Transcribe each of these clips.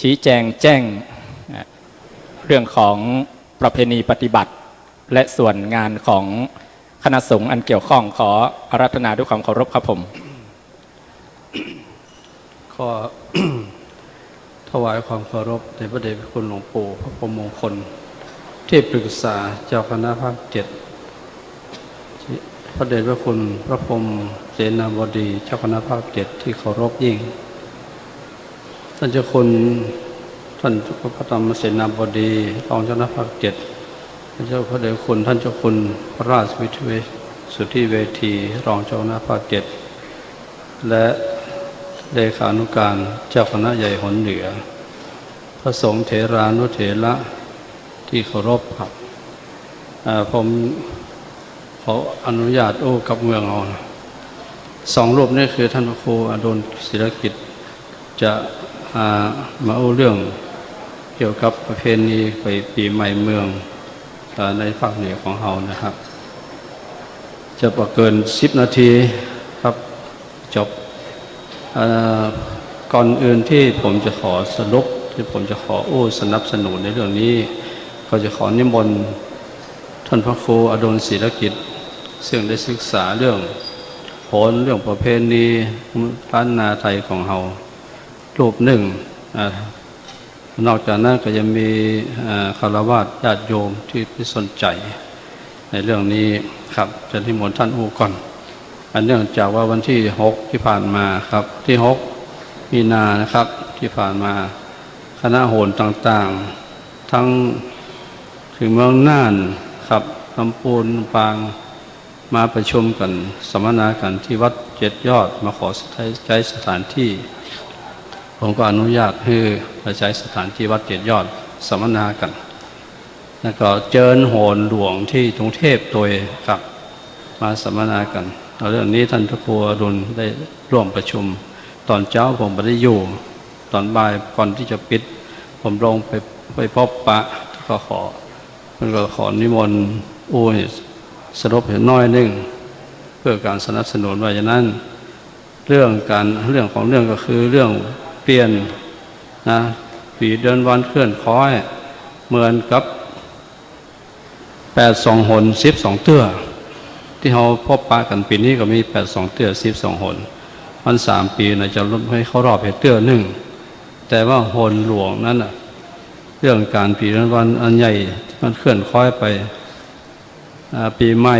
ชี้แจงแจ้งเรื่องของประเพณีปฏิบัติและส่วนงานของคณะสงฆ์อันเกี่ยวข้องขออาราธนาด้วยความเคารพครับผมขอ ถวายความเคารพในพระเดชพระคุณหลวงปู่พระพรหมมงคลที่ปรึกษาเจ้าคณะภาค7พระเดชพระคุณพระพรหมเสนาบดีเจ้าคณะภาค7ที่เคารพยิ่งท่านเจ้าคุณท่านพระธรรมเสนาบดีรองเจ้าคณะภาค7ท่านเจ้าพระเดชคุณท่านเจ้าคุณพระราชวิทยสุทธิเวทีรองเจ้าคณะภาค7และเลขานุการเจ้าคณะใหญ่หนเหนือพระสงฆ์เถรานุเถระที่เคารพครับผมขออนุญาตกับเมืองเอา2 รูปนี่คือท่านพระครูอดุลศิลกิจจะมาเรื่องเกี่ยวกับประเพณีไปปีใหม่เมืองในภาคเหนือของเรานะครับจะประเกิน10 นาทีครับจบก่อนอื่นที่ผมจะขอสรุปที่ผมจะขอสนับสนุนในเรื่องนี้ก็จะขอนิมนต์ท่านพระครูอดุลศิลกิจซึ่งได้ศึกษาเรื่องโหรเรื่องประเพณีล้านนาไทยของเรารูปหนึ่งนอกจากนั้นก็ยังมีคฤหัสถ์ญาติโยมที่สนใจในเรื่องนี้ครับจะนิมนต์ท่านก่อนเนื่องจากว่าวันที่6ที่ผ่านมาครับที่6มีนานะครับที่ผ่านมาคณะโหรต่างๆทั้งถึงเมืองน่านครับลำพูนปางมาประชุมกันสัมมนากันที่วัด7 ยอดมาขอใช้สถานที่ผมก็อนุญาตให้ใช้สถานที่วัด7 ยอดสัมมนากันแล้วก็เจิญโหรหลวงที่กรุงเทพโดยครับมาสัมมนากันเรื่องนี้ท่านพระครูอดุลได้ร่วมประชุมตอนเช้าผมไม่ได้อยู่ตอนบ่ายก่อนที่จะปิดผมลงไปพบปะก็ขอนิมนต์สรุปเห็นน้อยนึงเพื่อการสนับสนุนว่าอย่างนั้นเรื่องของเรื่องก็คือเรื่องเปลี่ยนนะปีเดือนวันเคลื่อนคล้อยเหมือนกับ82 หน12 เตื้อที่เราพบปะกันปีนี้ก็มี82 เตื้อ12 หนมัน3 ปีนะจะลดให้เขารอบเหตุเตื้อหนึ่งแต่ว่าหนหลวงนั้นนะเรื่องการปีเดือนวันอันใหญ่มันเคลื่อนคล้อยไปปีใหม่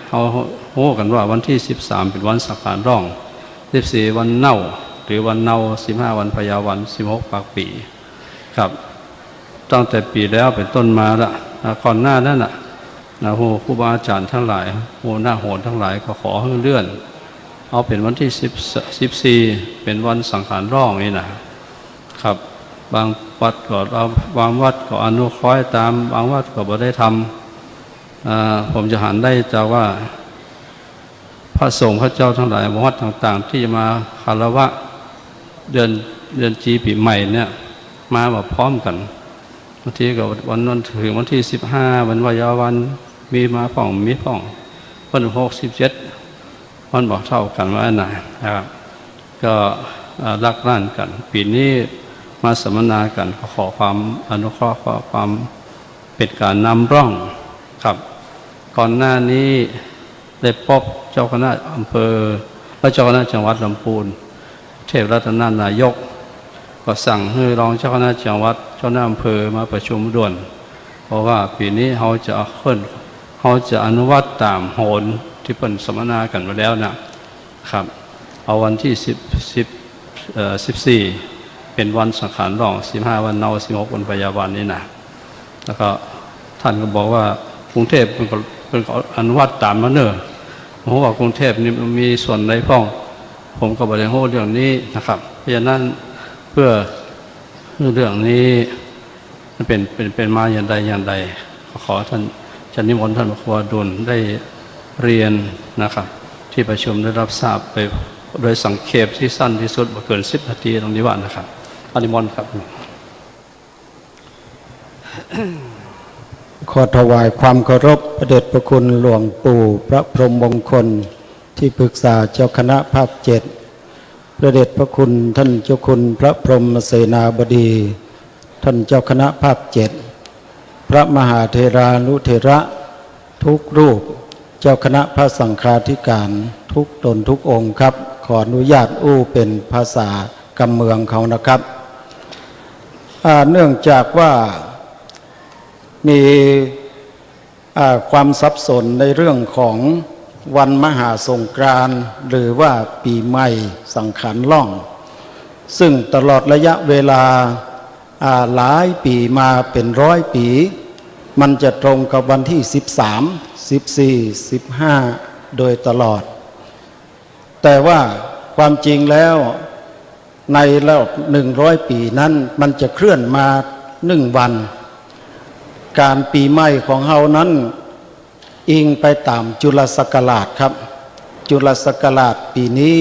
เขาโห่กันว่าวันที่13เป็นวันสังขารร่อง14วันเน่าหรือวันเน่า15วันพยาวัน16ปากปีครับตั้งแต่ปีแล้วเป็นต้นมาละก่อนหน้านั้นน่ะครูบาอาจารย์ทั้งหลายหน้าโหรทั้งหลายก็ขอให้เลื่อนเอาเป็นวันที่14เป็นวันสังขารร่องนี่นะครับบางวัดก็บางวัดก็อนุเคราะห์ตามบางวัดก็บ่ได้ทำผมจะหันได้จากว่าพระสงฆ์พระเจ้าทั้งหลายวัดต่างๆที่มาคารวะเดือนจีปีใหม่เนี่ยมาแบบพร้อมกันบางทีก็วันนั้นถึงวันที่15วันวายาวันมีมาพ่องวัน67วันบอกเท่ากันว่าไหนนะครับก็รักร่านกันปีนี้มาสัมมนากันขอความอนุเคราะห์ขอความเป็นการนำร่องครับก่อนหน้านี้ได้พบเจ้าคณะอำเภอและเจ้าคณะจังหวัดลำพูนเทพรัตนานายกก็สั่งให้รองเจ้าคณะจังหวัดเจ้าหน้าอำเภอมาประชุมด่วนเพราะว่าปีนี้เขาจะอนุวัตตามโหรที่เป็นสัมมนากันมาแล้วนะครับเอาวันที่14เป็นวันสังขารร่อง15วันเนา16วันพยาวันนี่นะแล้วก็ท่านก็บอกว่ากรุงเทพเป็นอนุวัตตามมาเนอะผมว่ากรุงเทพนี่มีส่วนในพ้องผมก็บริโภคเรื่องนี้นะครับเพราะฉะนั้นเพื่อเรื่องนี้มันเป็นมาอย่างใดขอท่านจะนิมนต์ท่านพระครูอดุลได้เรียนนะครับที่ประชุมได้รับทราบไปโดยสังเขปที่สั้นที่สุดบ่เกิน10 นาทีตรงนี้ว่านะครับนิมนต์ครับขอถวายความเคารพพระเดชพระคุณหลวงปู่พระพรหมมงคลที่ปรึกษาเจ้าคณะภาค7 พระเดชพระคุณท่านเจ้าคุณพระพรหมเสนาบดี ท่านเจ้าคณะภาค7พระมหาเถรานุเถระทุกรูป เจ้าคณะพระสังฆาธิการทุกตนทุกองค์ครับ ขออนุญาตเป็นภาษากำเมืองเขานะครับเนื่องจากว่ามีความสับสนในเรื่องของวันมหาสงกรานต์หรือว่าปีใหม่สังขารล่อง ซึ่งตลอดระยะเวลาหลายปีมาเป็น100 ปีมันจะตรงกับวันที่13 14 15โดยตลอดแต่ว่าความจริงแล้วในรอบ100 ปีนั้นมันจะเคลื่อนมา1 วันการปีใหม่ของเฮานั้นอิงไปตามจุลศักราชครับจุลศักราชปีนี้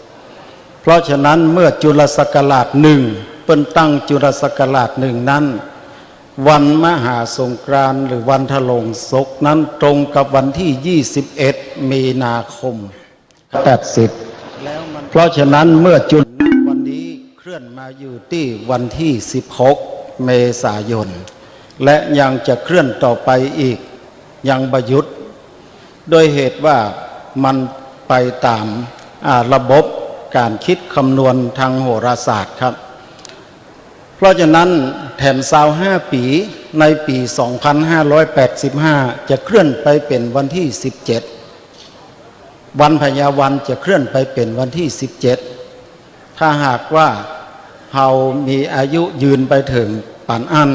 1380เพราะฉะนั้นเมื่อจุลศักราช1เปิ้นตั้งจุลศักราช1นั้นวันมหาสงกรานต์หรือวันถลงศกนั้นตรงกับวันที่21 มีนาคม80เพราะฉะนั้นเมื่อจุลวันนี้เคลื่อนมาอยู่ที่วันที่16 เมษายนและยังจะเคลื่อนต่อไปอีกยังบยุทธโดยเหตุว่ามันไปตามระบบการคิดคำนวณทางโหราศาสตร์ครับเพราะฉะนั้นแถม25 ปีในปี 2585 จะเคลื่อนไปเป็นวันที่17วันพญาวันจะเคลื่อนไปเป็นวันที่17ถ้าหากว่าเฮามีอายุยืนไปถึงปานอัน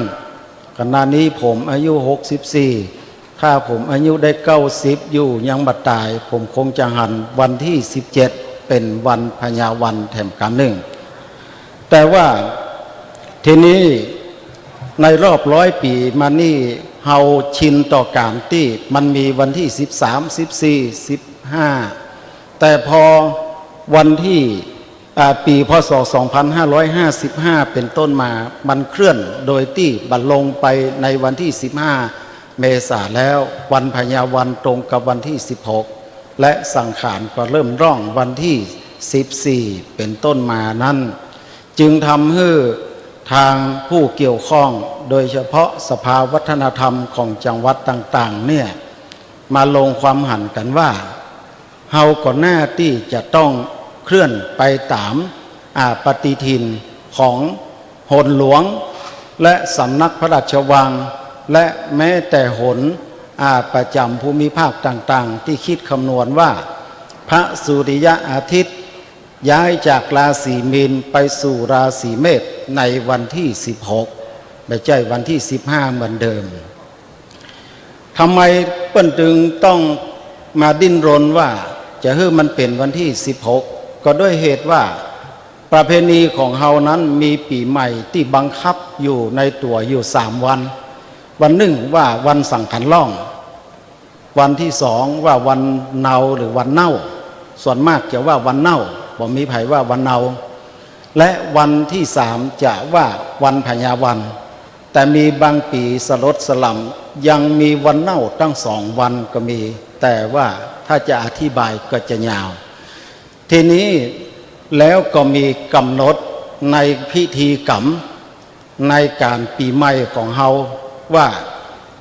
ขณะนี้ผมอายุ64ถ้าผมอายุได้90อยู่ยังบัดตายผมคงจะหันวันที่17เป็นวันพญาวันแถมกันหนึ่งแต่ว่าทีนี้ในรอบ100 ปีมานี่เฮาชินต่อการที่มันมีวันที่13 14 15แต่พอวันที่ปีพศ 2555 เป็นต้นมามันเคลื่อนโดยที่บัดลงไปในวันที่15 เมษายนแล้ววันพญาวันตรงกับวันที่16และสังขารก็เริ่มร่องวันที่14เป็นต้นมานั้นจึงทำให้ทางผู้เกี่ยวข้องโดยเฉพาะสภาวัฒนธรรมของจังหวัดต่างๆเนี่ยมาลงความหันกันว่าเฮาก่อนหน้าที่จะต้องเคลื่อนไปตามปฏิทินของหนหลวงและสำนักพระราชวังและแม้แต่หนประจำภูมิภาคต่างๆที่คิดคำนวณว่าพระสุริยะอาทิตย์ย้ายจากราศีมีนไปสู่ราศีเมษในวันที่16ไม่ใช่วันที่15เหมือนเดิมทำไมเปิ้นจึงต้องมาดิ้นรนว่าจะให้มันเป็นวันที่16ก็ด้วยเหตุว่าประเพณีของเฮานั้นมีปีใหม่ที่บังคับอยู่ในตัวอยู่3 วันวันหนึ่งว่าวันสังขารล่องวันที่2ว่าวันเนาหรือวันเน่าส่วนมากจะว่าวันเน่าบ่มีไผว่าวันเนาและวันที่3จะว่าวันพญาวันแต่มีบางปีสลดสลัมยังมีวันเน่าตั้ง2 วันก็มีแต่ว่าถ้าจะอธิบายก็จะยาวทีนี้แล้วก็มีกำหนดในพิธีกรรมในการปีใหม่ของเฮาว่า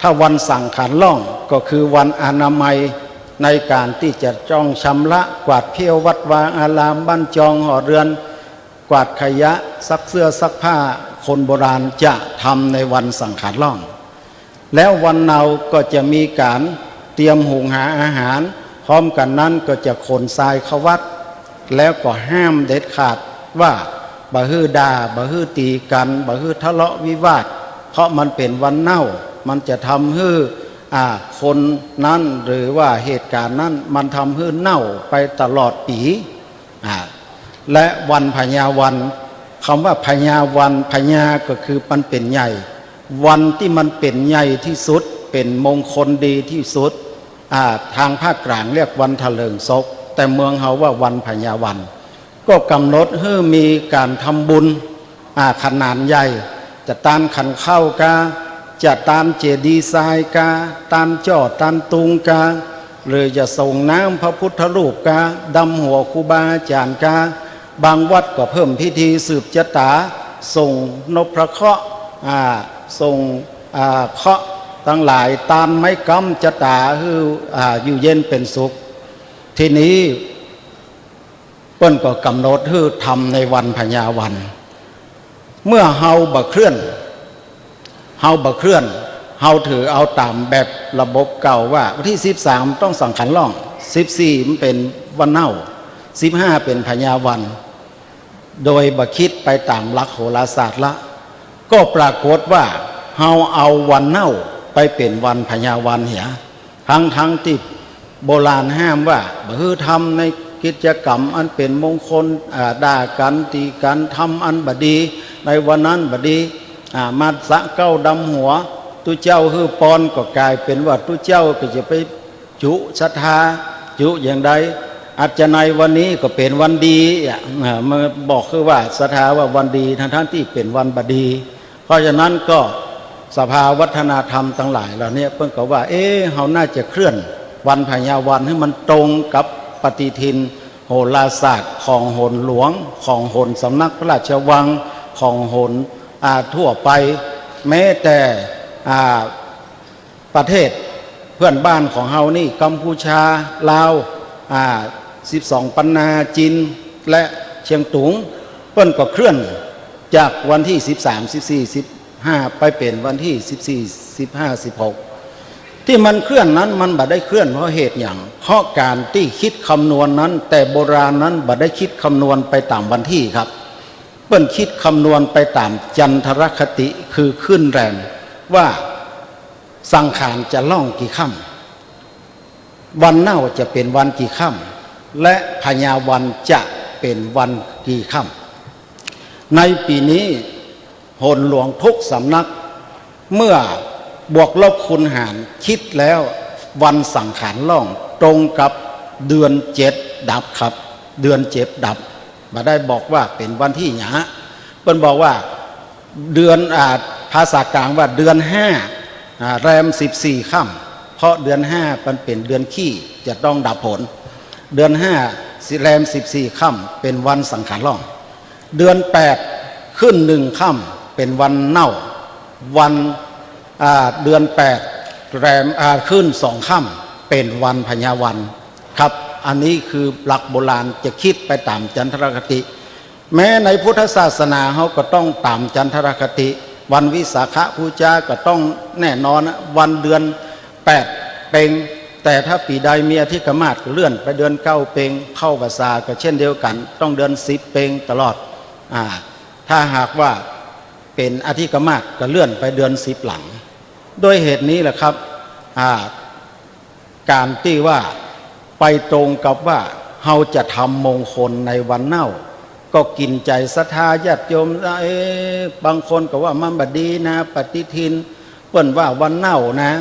ถ้าวันสังขารล่องก็คือวันอนามัยในการที่จะจ้องชำระกวาดเพี้ยววัดวาอารามบ้านจองหอเรือนกวาดขยะซักเสื้อซักผ้าคนโบราณจะทำในวันสังขารล่องแล้ววันเนาก็จะมีการเตรียมหุงหาอาหารพร้อมกันนั้นก็จะขนทรายเข้าวัดแล้วก็ห้ามเด็ดขาดว่าบ่ฮื้อด่าบ่ฮื้อตีกันบ่ฮื้อทะเลาะวิวาทเพราะมันเป็นวันเน่ามันจะทำให้คนนั้นหรือว่าเหตุการณ์นั้นมันทำให้เน่าไปตลอดปีและวันพญาวันคำว่าพญาวันพญาก็คือมันเป็นใหญ่วันที่มันเป็นใหญ่ที่สุดเป็นมงคลดีที่สุดทางภาคกลางเรียกวันถลิงศกแต่เมืองเฮาว่าวันพญาวันก็กำหนดให้มีการทำบุญขนาดใหญ่จะตานขันเข้ากาจะตานเจดีย์ทรายกาตานจ่อตานตุงกา หรือจะส่งน้ำพระพุทธรูปกาดำหัวครูบาอาจารย์กาบางวัดก็เพิ่มพิธีสืบชะตาส่งนพพระเคราะห์ส่งเคราะห์ทั้งหลายตานไม้กำชะตาคืออยู่เย็นเป็นสุขทีนี้เปิ้นก็กำหนดคือทำในวันพญาวัน เมื่อเฮาบ่เคลื่อนเฮาถือเอาตามแบบระบบเก่าว่าวันที่13ต้องสังขันล่อง14มันเป็นวันเน่า15เป็นพญาวันโดยบ่คิดไปตามหลักโหราศาสตร์ละก็ปรากฏว่าเฮาเอาวันเน่าไปเป็นวันพญาวันเหียทั้งที่โบราณห้ามว่าบ่ฮือทำในกิจกรรมอันเป็นมงคลด่ากันตีกันทำอันบดีในวันนั้นบดีมาสะเก้าดำหัวตุเจ้าฮือปอนก็กลายเป็นว่าตุเจ้าก็จะไปจุศรัทธาจุอย่างใดอาจจะในวันนี้ก็เป็นวันดีมาบอกคือว่าศรัทธาว่าวันดีทั้งที่เป็นวันบดีเพราะฉะนั้นก็สภาวัฒนธรรมทั้งหลายเหล่านี้เพิ่นก็ว่าเขาน่าจะเคลื่อนวันพญาวันให้มันตรงกับปฏิทินโหราศาสตร์ของโหรหลวงของโหรสำนักพระราชวังของโหรทั่วไปแม้แต่ประเทศเพื่อนบ้านของเฮานี่กัมพูชาลาว12ปันนาจีนและเชียงตุงเปิ้นก็เคลื่อนจากวันที่13 14 15ไปเป็นวันที่14 15 16ที่มันเคลื่อนนั้นมันบ่ได้เคลื่อนเพราะเหตุอย่างเพราะการที่คิดคำนวณนั้นแต่โบราณนั้นบ่ได้คิดคำนวณไปตามวันที่ครับเปิ้นคิดคำนวณไปตามจันทรคติคือขึ้นแรมว่าสังขารจะล่องกี่ค่ำวันเน่าจะเป็นวันกี่ค่ำและพญาวันจะเป็นวันกี่ค่ำในปีนี้โหรหลวงทุกสำนักเมื่อบวกลบคูณหารคิดแล้ววันสังขารล่องตรงกับเดือน7ดับครับเดือน7ดับมาได้บอกว่าเป็นวันที่หยาเพิ่นบอกว่าเดือนภาษากลางว่าเดือน5แรม14ค่ำเพราะเดือน5มันเป็นเดือนขี้จะต้องดับผลเดือน5แรม14ค่ำเป็นวันสังขารล่องเดือน8ขึ้น1ค่ำเป็นวันเน่าวันเดือน8แรมขึ้น2ค่ำเป็นวันพญาวันครับอันนี้คือหลักโบราณจะคิดไปตามจันทรคติแม้ในพุทธศาสนาเขาก็ต้องตามจันทรคติวันวิสาขบูชาก็ต้องแน่นอนวันเดือน8เป็งแต่ถ้าปีใดมีอธิกมาศก็เลื่อนไปเดือน9เป็งเข้าพรรษาก็เช่นเดียวกันต้องเดือน10เป็งตลอดถ้าหากว่าเป็นอธิกมาศก็เลื่อนไปเดือน10หลังโดยเหตุนี้แหละครับการที่ว่าไปตรงกับว่าเราจะทำมงคลในวันเน่าก็กินใจศรัทธาญาติโยมบางคนก็ว่ามันบดีนะปฏิทินเปิ้นว่าวันเน่านะ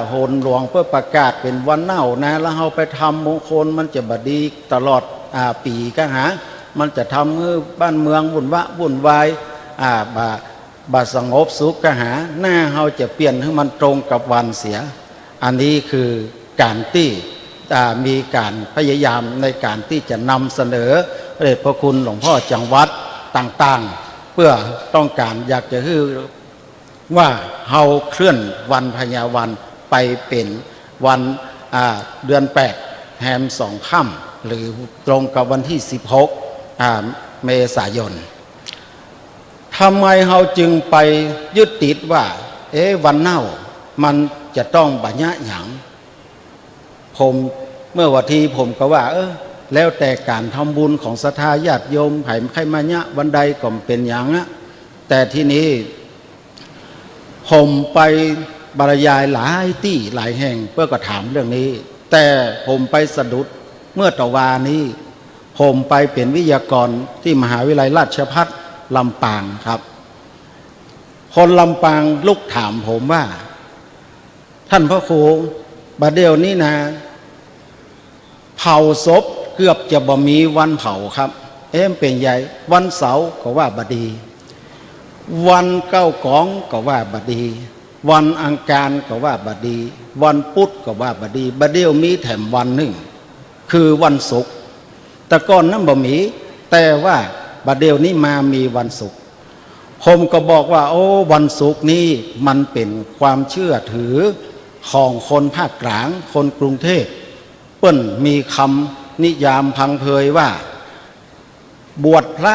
โหรหลวงเพื่อประกาศเป็นวันเน่านะแล้วเราไปทำมงคลมันจะบดีตลอดปีก็หามันจะทำให้บ้านเมืองวุ่นวายบาสงบสุขก็หาหน้าเราจะเปลี่ยนให้มันตรงกับวันเสียอันนี้คือการที่มีการพยายามในการที่จะนำเสนอพระเดชพระคุณหลวงพ่อจังหวัดต่างๆเพื่อต้องการอยากจะให้ว่าเฮาเคลื่อนวันพญาวันไปเป็นวันเดือน8แฮม2ค่ำหรือตรงกับวันที่16เมษายนทำไมเฮาจึงไปยึดติดว่าวันเน่ามันจะต้องบัญญัติหยังผมเมื่อวันที่ผมก็ว่าแล้วแต่การทำบุญของศรัทธาญาติโยมไผ่ใครมาญะวันใดก็เป็นอย่างนะแต่ที่นี้ผมไปบรรยายหลายที่หลายแห่งเพื่อก็ถามเรื่องนี้แต่ผมไปสะดุดเมื่อตะวานี้ผมไปเป็นวิทยากรที่มหาวิทยาลัยราชภัฏลำปางครับคนลำปางลุกถามผมว่าท่านพระครูบัดเดี๋ยวนี้นะเผาศพเกือบจะบ่มีวันเผาครับเป็นใหญ่วันเสาร์ก็ว่าบดีวันเก้ากองก็ว่าบดี วันอังคารก็ว่าบดี วันพุธก็ว่าบดีบัดเดียวมีแถมวันหนึ่งคือวันศุกร์แต่ก่อนนั้นบ่มีแต่ว่าบัดเดียวนี้มามีวันศุกร์ผมก็บอกว่าโอ้วันศุกร์นี้มันเป็นความเชื่อถือของคนภาคกลางคนกรุงเทพเปิ้นมีคำนิยามพังเพยว่าบวชพระ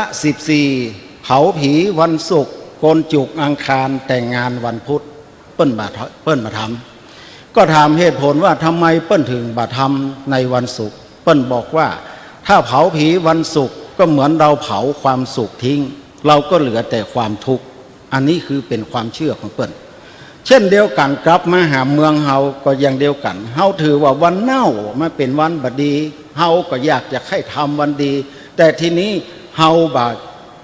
14เผาผีวันศุกร์โกนจุกอังคารแต่งงานวันพุธเปิ้นมาทำก็ถามเหตุผลว่าทำไมเปิ้นถึงมาทำในวันศุกร์เปิ้นบอกว่าถ้าเผาผีวันศุกร์ก็เหมือนเราเผาความสุขทิ้งเราก็เหลือแต่ความทุกข์อันนี้คือเป็นความเชื่อของเปิ้นเช่นเดียวกันกลับมาหาเมืองเฮาก็อย่างเดียวกันเฮาถือว่าวันเน่ามาเป็นวันบดีเฮาก็อยากจะให้ทำวันดี แต่ทีนี้เฮาบาด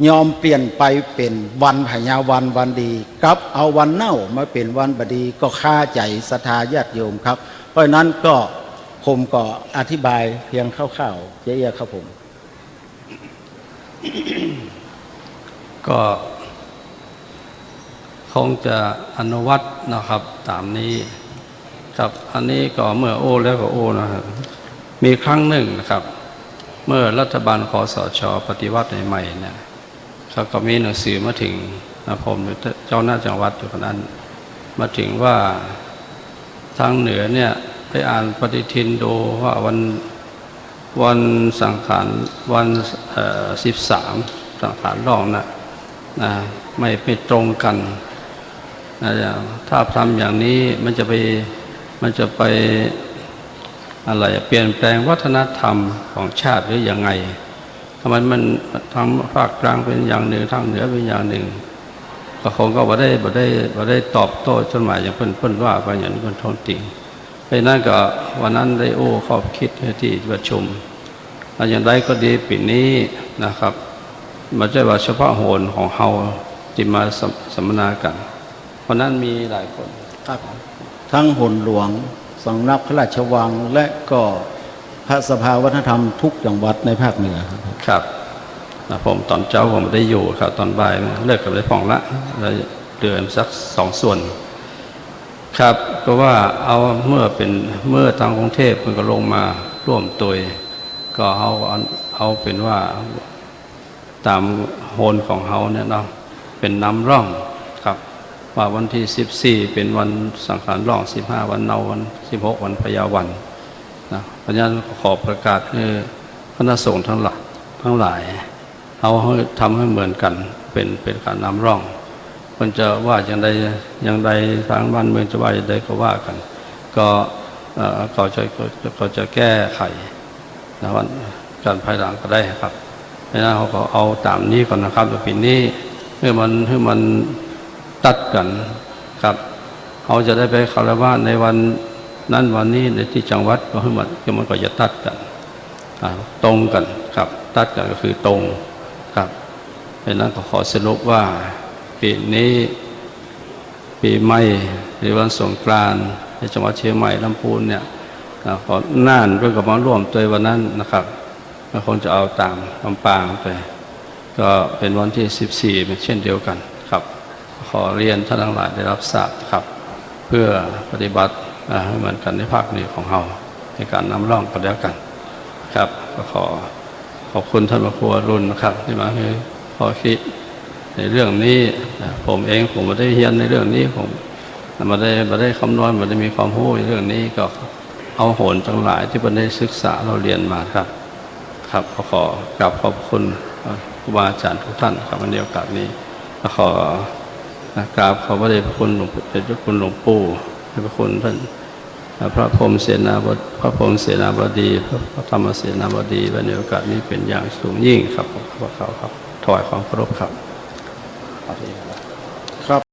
ยอมเปลี่ยนไปเป็นวันพญาวันดีกลับเอาวันเน่ามาเป็นวันบดีก็ฆ่าใจศรัทธาญาติโยมครับเพราะนั้นก็ผมก็อธิบายเพียงคร่าวๆเยอะๆครับผม ก็คงจะอนุวัตนะครับตามนี้ครับอันนี้ก็เมื่อโอ้แล้วก็โอ้นะครับมีครั้งหนึ่งนะครับ เมื่อรัฐบาลคสช.ปฏิวัติใหม่ๆเนี่ยเขาก็มีหนังสือมาถึงนะผมเจ้าหน้าจังหวัดอยู่คนนั้นมาถึงว่าทางเหนือเนี่ยไปอ่านปฏิทินดูว่าวันสังขารวัน13สังขารรองนะไม่ตรงกันนะถ้าทำอย่างนี้มันจะไปอะไรเปลี่ยนแปลงวัฒนธรรมของชาติหรือยังไงทำไมมันทางภาคกลางเป็นอย่างหนึ่งทางเหนือเป็นอย่างหนึ่งก็คงก็บ่ได้ตอบโต้จนหมายอย่างเพิ่นว่าไปอย่างนี้เพิ่นทนติงเพราะนั้นก็วันนั้นได้โอ้ขอบคิดที่ประชุมอย่างไรก็ดีปีนี้นะครับมันจะว่าเฉพาะโหนของเฮาที่มาสัมมนากันเพราะนั้นมีหลายคนครับทั้งหนหลวงสำนักพระราชวังและก็พระสภาวัฒนธรรมทุกจังหวัดในภาคเหนือครับผมตอนเช้าผมได้อยู่ครับตอนบ่ายเลิกกับได้ผ่องละแล้วเดือนสัก2 ส่วนครับก็ว่าเอาเมื่อทางกรุงเทพมันก็ลงมาร่วมตัวก็เอาเป็นว่าตามโหนของเฮาเนี่ยเนาะเป็นนำร่องครับว่าวันที่14เป็นวันสังขารร่อง15วันเนาวัน16วันพยาวันนะเพราะฉะนั้นขอประกาศให้คณะสงฆ์ทั้งหลายเอาทำให้เหมือนกันเป็นการนำร่องมันจะว่าอย่างใดทางบ้านเมืองจะว่าอย่างใดก็ว่ากันก็จะแก้ไขนะวันการภายหลังก็ได้ครับเพราะฉะนั้นเขาก็เอาตามนี้ก่อนนะครับตัวปีนี้เพื่อมันตัดกันครับเขาจะได้ไปคารวะในวันนั้นวันนี้ในที่จังหวัดก็ให้มันก็จะตัดกันตรงกันครับตัดกันก็คือตรงครับเพราะนั้นก็ขอสรุปว่าปีนี้ปีใหม่หรือวันสงกรานต์ในจังหวัดเชียงใหม่ลำพูนเนี่ยขอน่านด้วยกับมาร่วมตัววันนั้นนะครับก็คงจะเอาตามลำปางไปก็เป็นวันที่14เป็นเช่นเดียวกันครับขอเรียนท่านทั้งหลายได้รับทราบครับเพื่อปฏิบัติให้เหมือนกันในภาคเหนือของเราในการนำร่องกันแล้วกันครับก็ขอบคุณท่านพระครูอรุณนะครับที่มาให้ข้อคิดในเรื่องนี้ผมเองผมไม่ได้เรียนในเรื่องนี้ผมไม่ได้คำนวณไม่ได้มีความรู้ในเรื่องนี้ก็เอาโหนทั้งหลายที่ผมได้ศึกษาเราเรียนมาครับขอกราบขอบคุณครูบาอาจารย์ทุกท่านครับในโอกาสนี้ขอกราบขอพระเดชพระคุณหลวงปู่ให้พระคุณท่านพระพรหมเสนาบดีพระธรรมเสนาบดีในโอกาสนี้เป็นอย่างสูงยิ่งครับขอเขาครับถวายความเคารพครับ